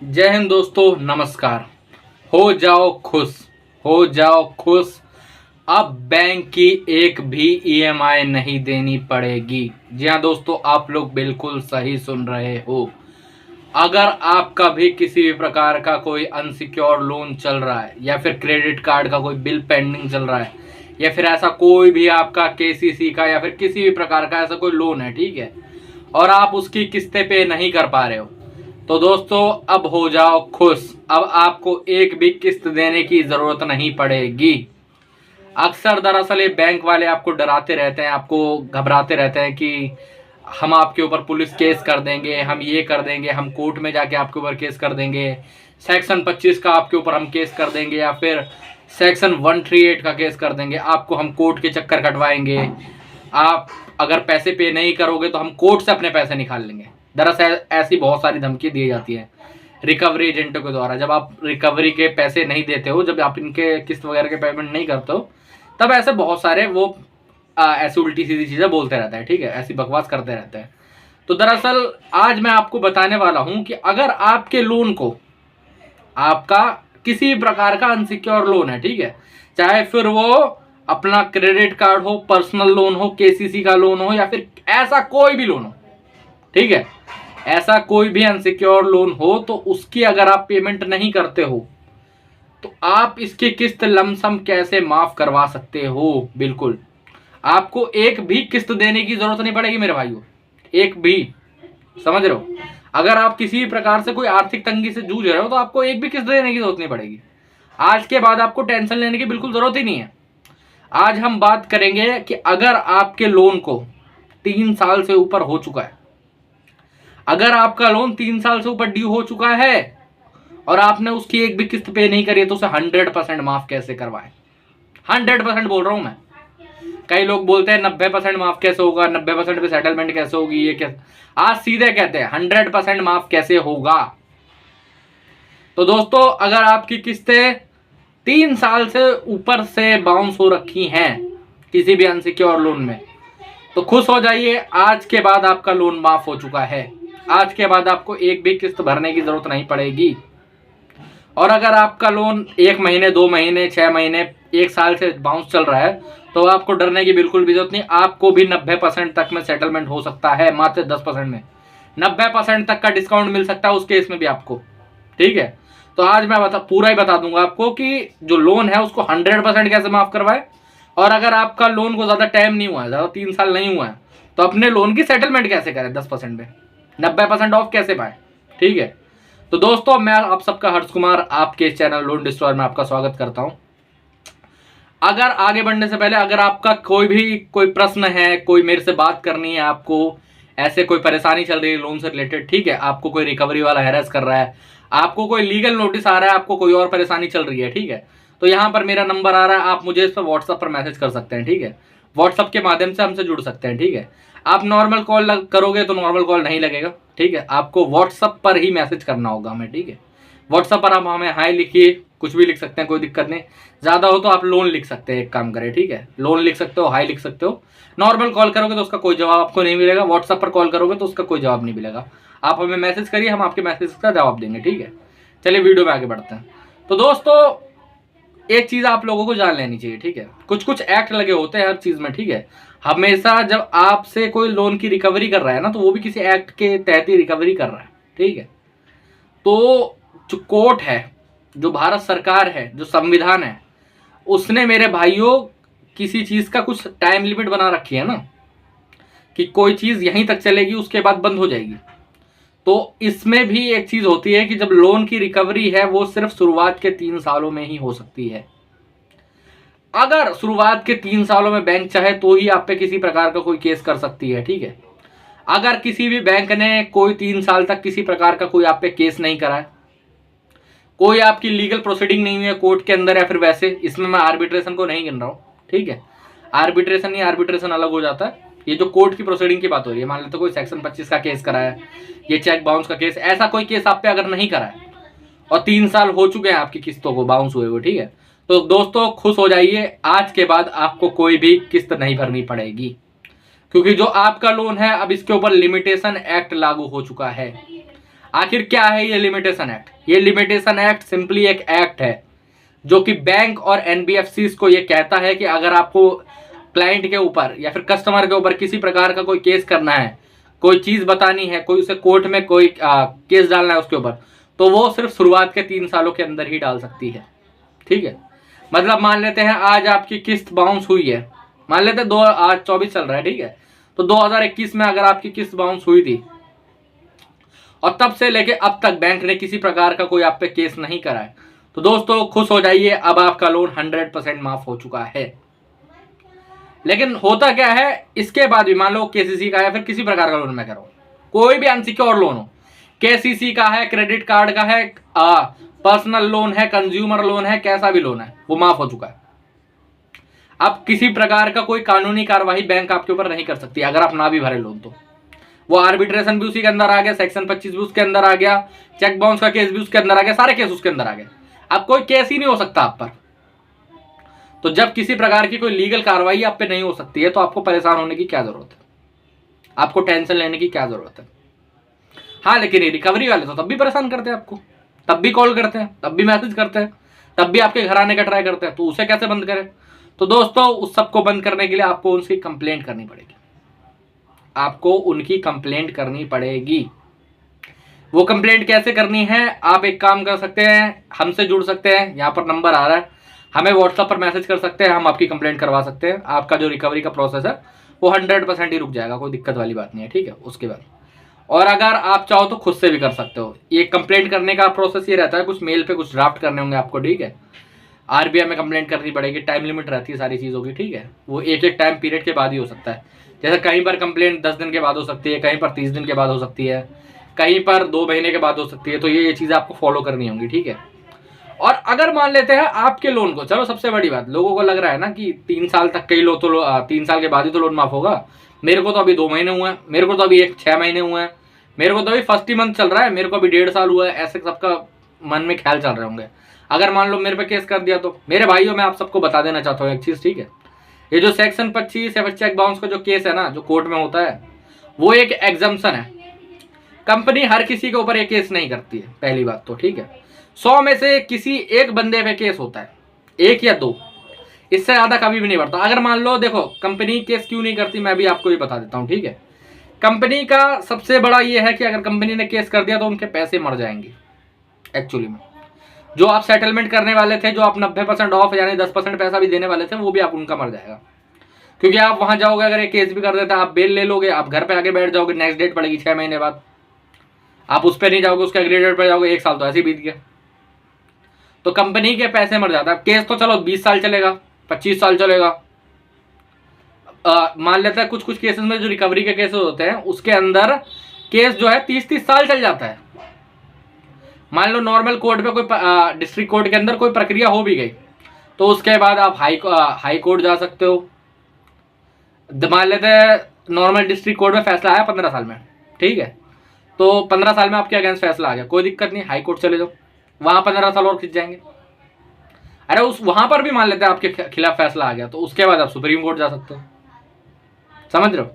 जय हिंद दोस्तों, नमस्कार। हो जाओ खुश, हो जाओ खुश। अब बैंक की एक भी ईएमआई नहीं देनी पड़ेगी। जी हाँ दोस्तों, आप लोग बिल्कुल सही सुन रहे हो। अगर आपका भी किसी भी प्रकार का कोई अनसिक्योर लोन चल रहा है या फिर क्रेडिट कार्ड का कोई बिल पेंडिंग चल रहा है या फिर ऐसा कोई भी आपका केसीसी का या फिर किसी भी प्रकार का ऐसा कोई लोन है, ठीक है, और आप उसकी किस्तें पे नहीं कर पा रहे हो, तो दोस्तों अब हो जाओ खुश। अब आपको एक भी किस्त देने की जरूरत नहीं पड़ेगी। अक्सर दरअसल ये बैंक वाले आपको डराते रहते हैं, आपको घबराते रहते हैं कि हम आपके ऊपर पुलिस केस कर देंगे, हम ये कर देंगे, हम कोर्ट में जाके आपके ऊपर केस कर देंगे, सेक्शन 25 का आपके ऊपर हम केस कर देंगे या फिर सेक्शन 138 का केस कर देंगे, आपको हम कोर्ट के चक्कर कटवाएंगे, आप अगर पैसे पे नहीं करोगे तो हम कोर्ट से अपने पैसे निकाल लेंगे। दरअसल ऐसी बहुत सारी धमकी दी जाती है रिकवरी एजेंटों के द्वारा। जब आप रिकवरी के पैसे नहीं देते हो, जब आप इनके किस्त वगैरह के पेमेंट नहीं करते हो, तब ऐसे बहुत सारे वो ऐसी उल्टी सीधी चीजें बोलते रहते हैं, ठीक है, ऐसी बकवास करते रहते हैं। तो दरअसल आज मैं आपको बताने वाला हूं कि अगर आपके लोन को, आपका किसी भी प्रकार का अनसिक्योर लोन है, ठीक है, चाहे फिर वो अपना क्रेडिट कार्ड हो, पर्सनल लोन हो, केसीसी का लोन हो या फिर ऐसा कोई भी लोन हो, ठीक है, ऐसा कोई भी अनसिक्योर लोन हो, तो उसकी अगर आप पेमेंट नहीं करते हो तो आप इसकी किस्त लमसम कैसे माफ करवा सकते हो। बिल्कुल आपको एक भी किस्त देने की जरूरत नहीं पड़ेगी मेरे भाइयों, एक भी। समझ रहे हो? अगर आप किसी भी प्रकार से कोई आर्थिक तंगी से जूझ रहे हो तो आपको एक भी किस्त देने की जरूरत नहीं पड़ेगी। आज के बाद आपको टेंशन लेने की बिल्कुल जरूरत ही नहीं है। आज हम बात करेंगे कि अगर आपके लोन को 3 साल से ऊपर हो चुका है, अगर आपका लोन 3 साल से ऊपर ड्यू हो चुका है और आपने उसकी एक भी किस्त पे नहीं करी, तो उसे 100% माफ कैसे करवाएं। 100% बोल रहा हूं मैं। कई लोग बोलते हैं 90% माफ कैसे होगा, 90% पे सेटलमेंट कैसे होगी, ये कैसे। आज सीधे कहते हैं 100% माफ कैसे होगा। तो दोस्तों अगर आपकी किस्तें 3 साल से ऊपर से बाउंस हो रखी हैं किसी भी अनसिक्योर लोन में, तो खुश हो जाइए, आज के बाद आपका लोन माफ हो चुका है। आज के बाद आपको एक भी किस्त भरने की जरूरत नहीं पड़ेगी। और अगर आपका लोन 1 महीने, 2 महीने, 6 महीने, 1 साल से बाउंस चल रहा है, तो आपको डरने की बिल्कुल भी जरूरत नहीं। आपको भी 90% तक में सेटलमेंट हो सकता है, मात्र 10% में 90% तक का डिस्काउंट मिल सकता है उस केस में भी आपको, ठीक है। तो आज मैं पूरा ही बता दूंगा आपको कि जो लोन है उसको 100% कैसे माफ करवाए। और अगर आपका लोन को ज्यादा टाइम नहीं हुआ है, ज्यादा 3 साल नहीं हुआ है, तो अपने लोन की सेटलमेंट कैसे करें 10% में, 90% ऑफ कैसे पाए, ठीक है। तो दोस्तों मैं आप सबका हर्ष कुमार आपके चैनल लोन डिस्ट्रॉयर में आपका स्वागत करता हूं। अगर आगे बढ़ने से पहले अगर आपका कोई प्रश्न है, कोई मेरे से बात करनी है, आपको ऐसे कोई परेशानी चल रही है लोन से रिलेटेड, ठीक है, आपको कोई रिकवरी वाला हैरेस कर रहा है, आपको कोई लीगल नोटिस आ रहा है, आपको कोई और परेशानी चल रही है, ठीक है, तो यहां पर मेरा नंबर आ रहा है, आप मुझे इस पर व्हाट्सएप पर मैसेज कर सकते हैं, ठीक है। व्हाट्सएप के माध्यम से हमसे जुड़ सकते हैं, ठीक है। आप नॉर्मल कॉल करोगे तो नॉर्मल कॉल नहीं लगेगा, ठीक है, आपको व्हाट्सएप पर ही मैसेज करना होगा हमें, ठीक है। व्हाट्सएप पर आप हमें हाय लिखिए, कुछ भी लिख सकते हैं, कोई दिक्कत नहीं। ज्यादा हो तो आप लोन लिख सकते हैं, एक काम करें, ठीक है, लोन लिख सकते हो, हाई लिख सकते हो। नॉर्मल कॉल करोगे तो उसका कोई जवाब आपको नहीं मिलेगा, व्हाट्सएप पर कॉल करोगे तो उसका कोई जवाब नहीं मिलेगा। आप हमें मैसेज करिए, हम आपके मैसेज का जवाब देंगे, ठीक है। चलिए वीडियो में आगे बढ़ते हैं। तो दोस्तों एक चीज आप लोगों को जान लेनी चाहिए, ठीक है, कुछ कुछ एक्ट लगे होते हैं हर चीज में, ठीक है। हमेशा जब आपसे कोई लोन की रिकवरी कर रहा है ना, तो वो भी किसी एक्ट के तहत ही रिकवरी कर रहा है, ठीक है। तो जो कोर्ट है, जो भारत सरकार है, जो संविधान है, उसने मेरे भाइयों किसी चीज का कुछ टाइम लिमिट बना रखी है ना, कि कोई चीज यहीं तक चलेगी उसके बाद बंद हो जाएगी। तो इसमें भी एक चीज होती है कि जब लोन की रिकवरी है वो सिर्फ शुरुआत के 3 सालों में ही हो सकती है। अगर शुरुआत के 3 सालों में बैंक चाहे तो ही आप पे किसी प्रकार का कोई केस कर सकती है, ठीक है। अगर किसी भी बैंक ने कोई 3 साल तक किसी प्रकार का कोई आप पे केस नहीं करा है, कोई आपकी लीगल प्रोसीडिंग नहीं हुई है कोर्ट के अंदर या फिर वैसे, इसमें मैं आर्बिट्रेशन को नहीं गिन रहा हूं, ठीक है। आर्बिट्रेशन अलग हो जाता है, ये जो कोर्ट की प्रोसीडिंग की बात हो रही है। मान लेते कोई सेक्शन 25 का केस करा है, ये चेक बाउंस का केस, ऐसा कोई केस आप पे अगर नहीं करा है और 3 साल हो चुके हैं आपकी किस्तों को बाउंस हुए हुए, ठीक है, तो दोस्तों खुश हो जाइए, आज के बाद आपको कोई भी किस्त नहीं भरनी पड़ेगी, क्योंकि जो आपका लोन है अब इसके ऊपर लिमिटेशन एक्ट लागू हो चुका है। आखिर क्या है ये लिमिटेशन एक्ट? ये लिमिटेशन एक्ट सिंपली एक एक्ट है जो कि बैंक और एनबीएफसी को ये कहता है कि अगर आपको क्लाइंट के ऊपर या फिर कस्टमर के ऊपर किसी प्रकार का कोई केस करना है, कोई चीज बतानी है, कोई उसे कोर्ट में कोई केस डालना है उसके ऊपर, तो वो सिर्फ शुरुआत के 3 सालों के अंदर ही डाल सकती है। ठीक है, मतलब मान लेते हैं आज आपकी किस्त बाउंस हुई है, मान लेते हैं आज 24 चल रहा है, ठीक है, तो 2021 में अगर आपकी किस्त बाउंस हुई थी और तब से लेके अब तक बैंक ने किसी प्रकार का कोई आप पे केस नहीं करा है, तो दोस्तों खुश हो जाइए, अब आपका लोन 100% माफ हो चुका है। लेकिन होता क्या है, इसके बाद भी मान लो केसीसी का या फिर किसी प्रकार का लोन मैं कह रहा हूं, कोई भी अनसिक्योर लोन हो, केसीसी का है, क्रेडिट कार्ड का है, पर्सनल लोन है, कंज्यूमर लोन है, कैसा भी लोन है, वो माफ हो चुका है। अब किसी प्रकार का कोई कानूनी कार्रवाई बैंक आपके ऊपर नहीं कर सकती अगर आप ना भी भरे लोन तो। वो आर्बिट्रेशन भी उसी के अंदर आ गया, सेक्शन 25 भी उसके अंदर आ गया, चेक बाउंस का केस भी उसके अंदर आ गया, सारे केस उसके अंदर आ गए। अब कोई केस ही नहीं हो सकता आप पर। तो जब किसी प्रकार की कोई लीगल कार्रवाई आप पे नहीं हो सकती है तो आपको परेशान होने की क्या जरूरत है, आपको टेंशन लेने की क्या जरूरत है। हाँ, लेकिन ये रिकवरी वाले तो तब भी परेशान करते हैं आपको, तब भी कॉल करते हैं, तब भी मैसेज करते हैं, तब भी आपके घर आने का ट्राई करते हैं, तो उसे कैसे बंद करें? तो दोस्तों उस सबको बंद करने के लिए आपको उनकी कंप्लेंट करनी पड़ेगी, आपको उनकी कंप्लेंट करनी पड़ेगी। वो कंप्लेंट कैसे करनी है? आप एक काम कर सकते हैं, हमसे जुड़ सकते हैं, यहाँ पर नंबर आ रहा है, हमें व्हाट्सएप पर मैसेज कर सकते हैं, हम आपकी कंप्लेंट करवा सकते हैं। आपका जो रिकवरी का प्रोसेस है वो 100% ही रुक जाएगा, कोई दिक्कत वाली बात नहीं है, ठीक है। उसके बाद और अगर आप चाहो तो खुद से भी कर सकते हो। ये कंप्लेंट करने का प्रोसेस ये रहता है, कुछ मेल पे कुछ ड्राफ्ट करने होंगे आपको, ठीक है। आरबीआई में कंप्लेंट करनी पड़ेगी, टाइम लिमिट रहती है सारी चीज़ों की, ठीक है। वो एक एक टाइम पीरियड के बाद ही हो सकता है। जैसे कहीं पर कंप्लेंट 10 दिन के बाद हो सकती है, कहीं पर 30 दिन के बाद हो सकती है, कहीं पर 2 महीने के बाद हो सकती है। तो ये चीज़ें आपको फॉलो करनी होंगी, ठीक है। और अगर मान लेते हैं आपके लोन को, चलो सबसे बड़ी बात, लोगों को लग रहा है ना कि 3 साल तक कई लो तो 3 साल के बाद ही तो लोन माफ होगा। मेरे को तो अभी 2 महीने हुए हैं, मेरे को तो अभी 6 महीने हुए हैं, मेरे को तो अभी फर्स्ट ही मंथ चल रहा है, मेरे को अभी 1.5 साल हुआ है, ऐसे सबका मन में ख्याल चल रहे होंगे। अगर मान लो मेरे पे केस कर दिया तो मेरे भाइयों, मैं आप सबको बता देना चाहता हूँ एक चीज़, ठीक है। ये जो सेक्शन 25 या फिर चेक बाउंस का जो केस है ना, जो कोर्ट में होता है, वो एक एग्जम्पशन है। कंपनी हर किसी के ऊपर एक केस नहीं करती है, पहली बात तो, ठीक है। 100 में से किसी एक बंदे पे केस होता है, 1 या 2, इससे ज्यादा कभी भी नहीं बढ़ता। अगर मान लो, देखो कंपनी केस क्यों नहीं करती, मैं भी आपको ये बता देता हूँ, ठीक है। कंपनी का सबसे बड़ा ये है कि अगर कंपनी ने केस कर दिया तो उनके पैसे मर जाएंगे। एक्चुअली में जो आप सेटलमेंट करने वाले थे, जो आप 90% ऑफ यानी 10% पैसा भी देने वाले थे, वो भी आप उनका मर जाएगा। क्योंकि आप वहां जाओगे, अगर एक केस भी कर देता, आप बेल ले लोगे, आप घर पे आके बैठ जाओगे, नेक्स्ट डेट पड़ेगी 6 महीने बाद, आप उस पर नहीं जाओगे, उसके अगले डेट पर जाओगे, 1 साल तो ऐसे ही बीत गया। तो कंपनी के पैसे मर जाता है। केस तो चलो 20 साल चलेगा, 25 साल चलेगा। मान लेता है कुछ केसेस में जो रिकवरी के केसेस होते हैं उसके अंदर केस जो है 30-30 साल चल जाता है। मान लो नॉर्मल कोर्ट में कोई डिस्ट्रिक्ट कोर्ट के अंदर कोई प्रक्रिया हो भी गई तो उसके बाद आप हाई कोर्ट जा सकते हो। मान लेते हैं नॉर्मल डिस्ट्रिक्ट कोर्ट में फैसला आया 15 साल में, ठीक है, तो 15 साल में आपके अगेंस्ट फैसला आ गया, कोई दिक्कत नहीं, हाई कोर्ट चले जाओ, वहां 15 साल और खिंच जाएंगे। अरे उस वहां पर भी मान लेते हैं आपके खिलाफ फैसला आ गया तो उसके बाद आप सुप्रीम कोर्ट जा सकते हो, समझ रहे हो।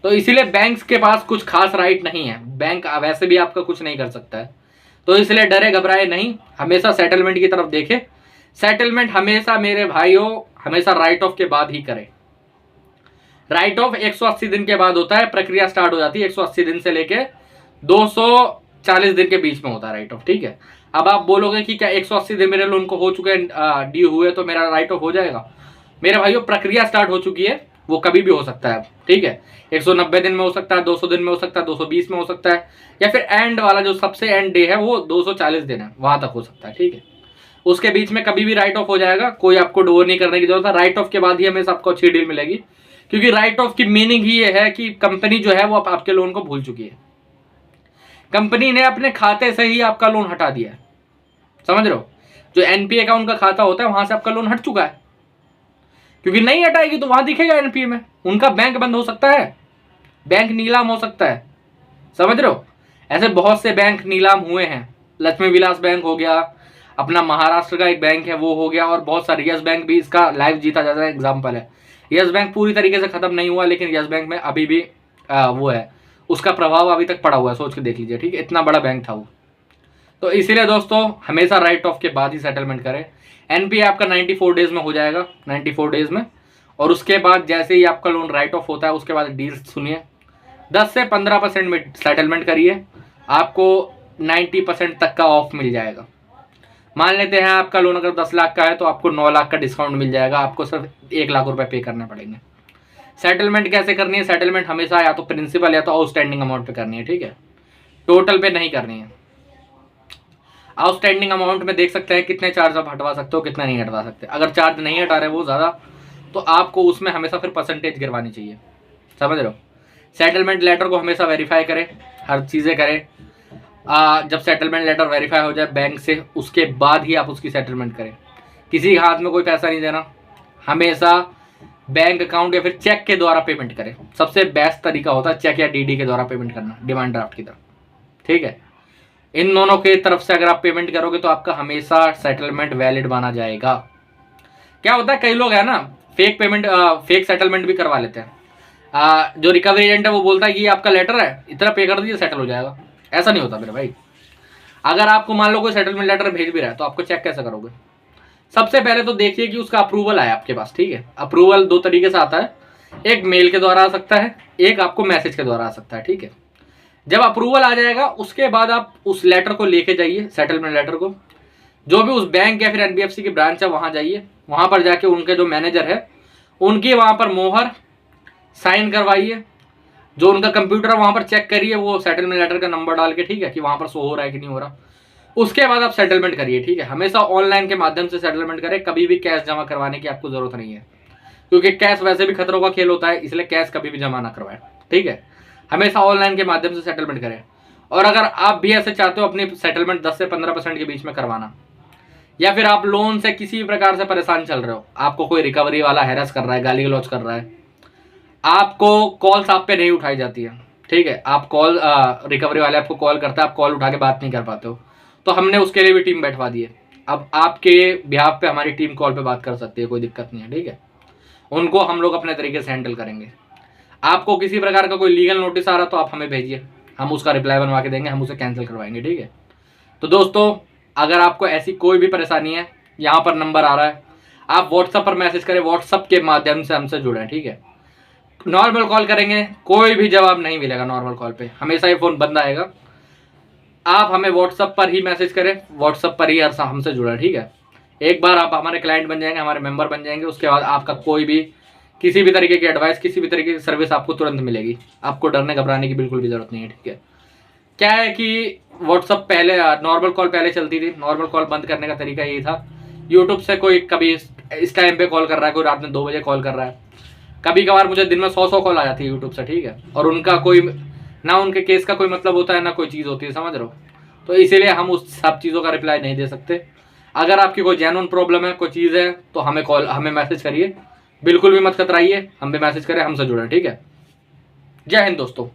तो इसीलिए बैंक्स के पास कुछ खास राइट नहीं है, बैंक वैसे भी आपका कुछ नहीं कर सकता है। तो इसलिए डरे घबराए नहीं, हमेशा सेटलमेंट की तरफ देखें। सेटलमेंट हमेशा मेरे भाइयों, हमेशा राइट ऑफ के बाद ही करें। राइट ऑफ 180 दिन के बाद होता है, प्रक्रिया स्टार्ट हो जाती है 180 दिन से लेके 240 दिन के बीच में होता है राइट ऑफ, ठीक है। अब आप बोलोगे कि क्या 180 दिन मेरे लोन को हो चुके हैं, ड्यू हुए, तो मेरा राइट ऑफ हो जाएगा? मेरे भाइयों प्रक्रिया स्टार्ट हो चुकी है, वो कभी भी हो सकता है, ठीक है। 190 दिन में हो सकता है, 200 दिन में हो सकता है, 220 में हो सकता है, या फिर एंड वाला जो सबसे एंड डे है वो 240 दिन है, वहां तक हो सकता है, ठीक है। उसके बीच में कभी भी राइट ऑफ हो जाएगा, कोई आपको डोर नहीं करने की जरूरत है। राइट ऑफ के बाद ही हमेशा आपको अच्छी डील मिलेगी, क्योंकि राइट ऑफ की मीनिंग ही ये है कि कंपनी जो है वो आपके लोन को भूल चुकी है, कंपनी ने अपने खाते से ही आपका लोन हटा दिया है, समझ रहे हो। जो एनपीए का उनका खाता होता है वहां से आपका लोन हट चुका है, क्योंकि नहीं हटाएगी तो वहां दिखेगा एनपीए में, उनका बैंक बंद हो सकता है, बैंक नीलाम हो सकता है, समझ रहे हो। ऐसे बहुत से बैंक नीलाम हुए हैं, लक्ष्मी विलास बैंक हो गया, अपना महाराष्ट्र का एक बैंक है वो हो गया, और बहुत सारे, यस बैंक भी इसका लाइव जीता जाता है एग्जाम्पल है। यस बैंक पूरी तरीके से खत्म नहीं हुआ, लेकिन यस बैंक में अभी भी वो है, उसका प्रभाव अभी तक पड़ा हुआ है, सोच के देख लीजिए, ठीक है, इतना बड़ा बैंक था वो। तो इसीलिए दोस्तों हमेशा राइट ऑफ के बाद ही सेटलमेंट करें। एनपीए आपका 94 डेज में हो जाएगा, 94 डेज में, और उसके बाद जैसे ही आपका लोन राइट ऑफ होता है उसके बाद डील सुनिए, 10 से 15% में सेटलमेंट करिए, आपको 90% तक का ऑफ मिल जाएगा। मान लेते हैं आपका लोन अगर 10 लाख का है तो आपको 9 लाख का डिस्काउंट मिल जाएगा, आपको सिर्फ 1 लाख रुपए पे करने पड़ेंगे। सेटलमेंट कैसे करनी है? सेटलमेंट हमेशा या तो प्रिंसिपल या तो आउटस्टैंडिंग अमाउंट पे करनी है, ठीक है, टोटल पे नहीं करनी है। आउटस्टैंडिंग अमाउंट में देख सकते हैं कितने चार्ज आप हटवा सकते हो, कितना नहीं हटवा सकते। अगर चार्ज नहीं हटा रहे वो ज़्यादा, तो आपको उसमें हमेशा फिर परसेंटेज गिरवानी चाहिए, समझ रहे हो। सेटलमेंट लेटर को हमेशा वेरीफाई करें, हर चीज़ें करें। जब सेटलमेंट लेटर वेरीफाई हो जाए बैंक से, उसके बाद ही आप उसकी सेटलमेंट करें। किसी के हाथ में कोई पैसा नहीं देना, हमेशा बैंक अकाउंट या फिर चेक के द्वारा पेमेंट करें। सबसे बेस्ट तरीका होता है चेक या डीडी के द्वारा पेमेंट करना, डिमांड ड्राफ्ट की तरह, ठीक है। इन दोनों के तरफ से अगर आप पेमेंट करोगे तो आपका हमेशा सेटलमेंट वैलिड माना जाएगा। क्या होता है, कई लोग है ना फेक पेमेंट, फेक सेटलमेंट भी करवा लेते हैं। जो रिकवरी एजेंट है वो बोलता है कि ये आपका लेटर है, इतना पे कर दीजिए सेटल हो जाएगा। ऐसा नहीं होता मेरे भाई। अगर आपको मान लो कोई सेटलमेंट लेटर भेज भी रहा है तो आपको चेक कैसे करोगे? सबसे पहले तो देखिए कि उसका अप्रूवल आया आपके पास, ठीक है। अप्रूवल 2 तरीके से आता है, एक मेल के द्वारा आ सकता है, एक आपको मैसेज के द्वारा आ सकता है, ठीक है। जब अप्रूवल आ जाएगा उसके बाद आप उस लेटर को लेके जाइए, सेटलमेंट लेटर को, जो भी उस बैंक या फिर एनबीएफसी की ब्रांच है वहां जाइए, वहां पर जाके उनके जो मैनेजर है उनकी वहां पर मोहर साइन करवाइए। जो उनका कंप्यूटर वहां पर चेक करिए वो सेटलमेंट लेटर का नंबर डाल के, ठीक है, कि वहां पर शो हो रहा है कि नहीं हो रहा। उसके बाद आप सेटलमेंट करिए, ठीक है। हमेशा ऑनलाइन के माध्यम से सेटलमेंट करें, कभी भी कैश जमा करवाने की आपको जरूरत नहीं है, क्योंकि कैश वैसे भी खतरों का खेल होता है, इसलिए कैश कभी भी जमा ना करवाएं, ठीक है। हमेशा ऑनलाइन के माध्यम से सेटलमेंट करें। और अगर आप भी ऐसे चाहते हो अपनी सेटलमेंट 10 से 15% के बीच में करवाना, या फिर आप लोन से किसी भी प्रकार से परेशान चल रहे हो, आपको कोई रिकवरी वाला हैरेस कर रहा है, गाली गलौज कर रहा है, आपको कॉल्स आप पे नहीं उठाई जाती है, ठीक है, आप कॉल रिकवरी वाले आपको कॉल करता है, आप कॉल उठा के बात नहीं कर पाते हो, तो हमने उसके लिए भी टीम बैठवा दी है। अब आपके बिहाफ पे हमारी टीम कॉल पे बात कर सकती है, कोई दिक्कत नहीं है, ठीक है। उनको हम लोग अपने तरीके से हैंडल करेंगे। आपको किसी प्रकार का कोई लीगल नोटिस आ रहा तो आप हमें भेजिए, हम उसका रिप्लाई बनवा के देंगे, हम उसे कैंसिल करवाएंगे, ठीक है। तो दोस्तों अगर आपको ऐसी कोई भी परेशानी है, यहाँ पर नंबर आ रहा है, आप व्हाट्सएप पर मैसेज करें, व्हाट्सएप के माध्यम से हमसे जुड़ें, ठीक है। नॉर्मल कॉल करेंगे कोई भी जवाब नहीं मिलेगा, नॉर्मल कॉल पे हमेशा ये फ़ोन बंद आएगा। आप हमें व्हाट्सएप पर ही मैसेज करें, व्हाट्सएप पर ही हमसे जुड़ें, ठीक है। एक बार आप हमारे क्लाइंट बन जाएंगे, हमारे मेंबर बन जाएंगे, उसके बाद आपका कोई भी किसी भी तरीके की एडवाइस, किसी भी तरीके की सर्विस आपको तुरंत मिलेगी। आपको डरने घबराने की बिल्कुल भी जरूरत नहीं है, ठीक है। क्या है कि व्हाट्सएप पहले, नॉर्मल कॉल पहले चलती थी, नॉर्मल कॉल बंद करने का तरीका यही था। यूट्यूब से कोई कभी इस टाइम पे कॉल कर रहा है, कोई रात में 2 बजे कॉल कर रहा है, कभी कभार मुझे दिन में 100 कॉल आ जाती है यूट्यूब से, ठीक है। और उनका कोई ना, उनके केस का कोई मतलब होता है ना कोई चीज़ होती है, समझ रहे हो। तो इसीलिए हम उस सब चीज़ों का रिप्लाई नहीं दे सकते। अगर आपकी कोई जेन्युइन प्रॉब्लम है, कोई चीज़ है, तो हमें मैसेज करिए, बिल्कुल भी मत कतराइए, हम भी मैसेज करें, हमसे जुड़ें, ठीक है। जय हिंद दोस्तों।